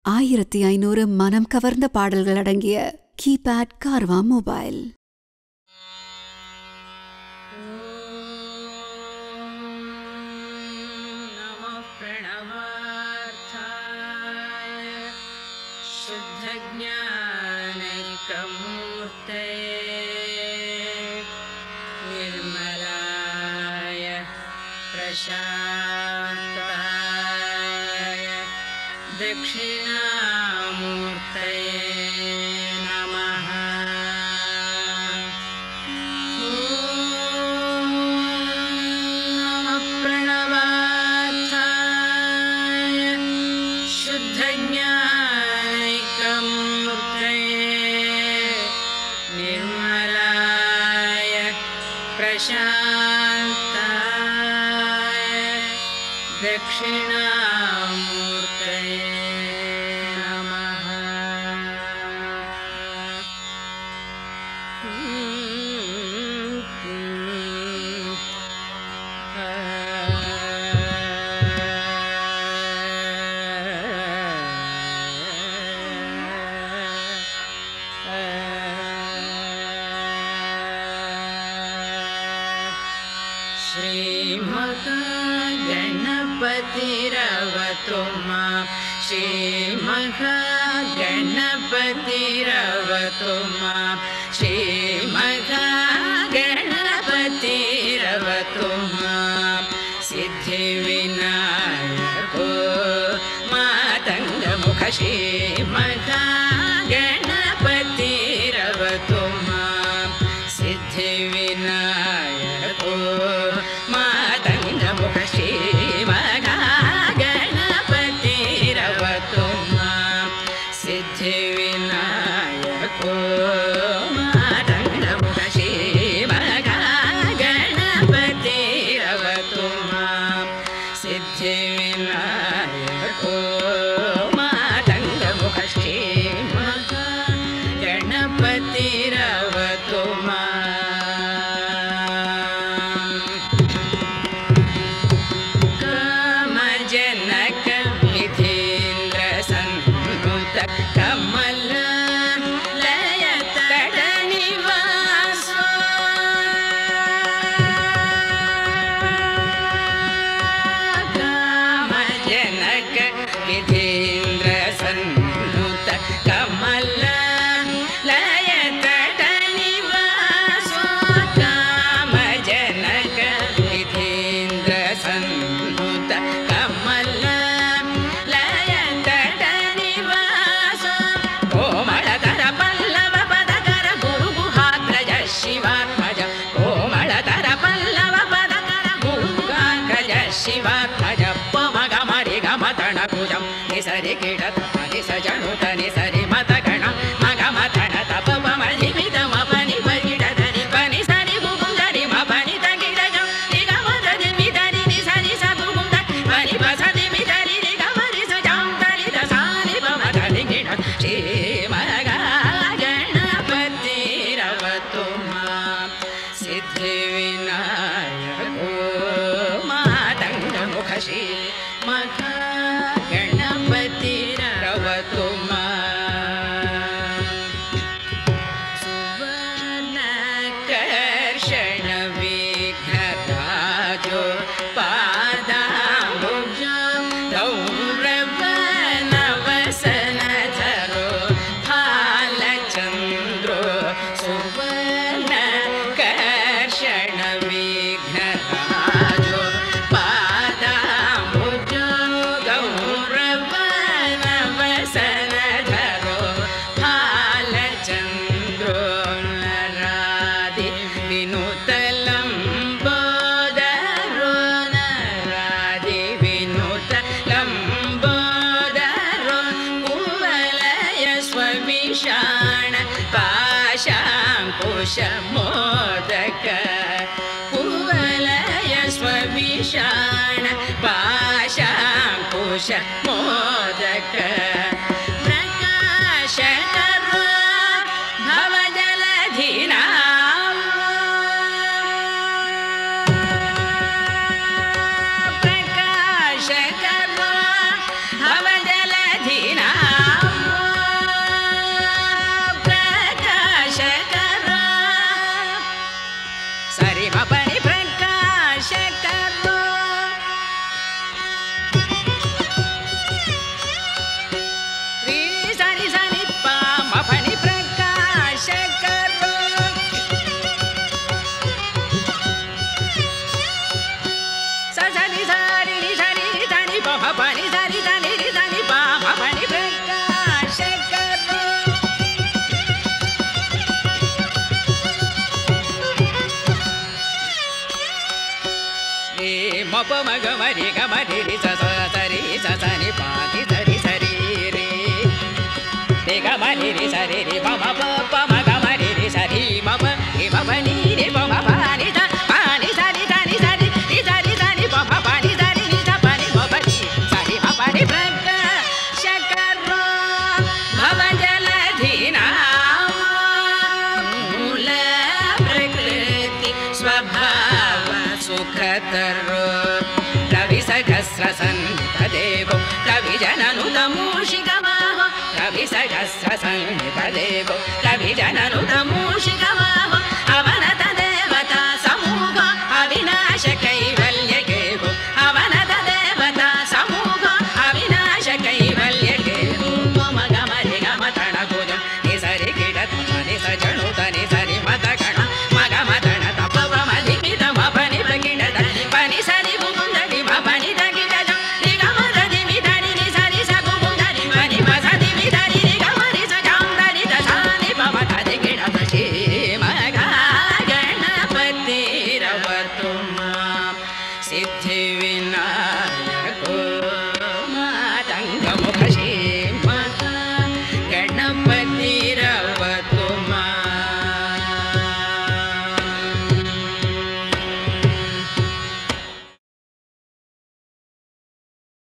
1500 மனம் கவர்ந்த பாடல்கள் அடங்கிய கீபேட் கார்வா மொபைல். दक्षिणामूर्तये नमः. नमः प्रणवार्थाय शुद्धज्ञानैकमूर्तये निर्मलाय प्रशान्ताय दक्षिणामूर्तये नमः. श्रीमहागणपतिरवतु मां. श्रीमहागणपतिरवतु मां. श्रीमहागणपतिरवतु मां. सिद्धिविनायको मातङ्गमुख श्रीमहागणपतिरवतु मां. सिद्धिविनायको मातङ्गमुख श्रीमहागणपतिरवतु मां. सिद्धिविनायको मातङ्गमुख श्रीमहागणपतिरवतु मां. सिद्धिविनायको मातङ्गमुख श्रीमहागणपतिरवतु मां. निसरि कीटत निसजनुत निसरि मतगण मगमतण तपमधिमित मपनि परिडधनि पनि सरि गुगुंदरि मपनि तगिडज निगमदनि मिदरि निसरि सगुगुंद पनि पसदि मिदरि निगमरि सजां तरि दसानि पमधनि गिणत श्रीमहागणपतिरवतु मां. सिद्धिविनायको मातङ्गमुख श्रीमहागणपतिरवतु मां. सुवर्णकर्षण विघ्नराजो पादाम्बुजो गौरवनवसनधरो फालचन्द्रो. सुवर्णकर्षण विघ्नराजो पादाम्बुजो गौरवनवसनधरो फालचन्द्रो. नरादि विनुतलम्बोदरो नरादि विनुतलम्बोदरो कुवलय स्वविषाण पाशाङ्कुशमोदक. कुवलय स्वविषाण पाशाङ्कुशमोदक. प्रकाशकरो भवजलधिनां. प्रकाशकरो भवजलधिनां. ಮಗಮರಿ ಗಮರಿ ರಿ ಸ ಸರಿ ಸ ಸನಿ ಪಾತಿ ಸರಿ ಸರಿ ರೇ ರಿ ಗಮರಿ ರಿ ಸರಿ ರಿ ಮ ಪ ಪ ಮಗಮರಿ ರಿ ಸರಿ ಮ ಪ ರಿ ಮ ಪ ನಿ ರಿ ಮ ಪ ನಿ ಸ ಪ ನಿ ಸರಿ ಸರಿ ಸರಿ ರಿ ಸರಿ ಸರಿ ಪ ಪ ನಿ ಸರಿ ನಿ ಸ ಪ ನಿ ಮ ಪ ನಿ ಸರಿ ಮ ಪ ನಿ ಪ್ರಕಾಶಕರ ಭವ ಜಲಧಿನ ಮೂಲ ಪ್ರಕೃತಿ ಸ್ವಭಾವ ಸುಖತರೋ ರವಿ ಸಹಸ್ರ ಸನ್ನಿಪದೇಗೋ ರವಿ ಜನನುತ ಮೂಷಿಕ ರವಿ ಸಹಸ್ರ ಸನ್ನಿಪದೇಗೋ ರವಿ ಜನನುತ ಮೂಷಿಕ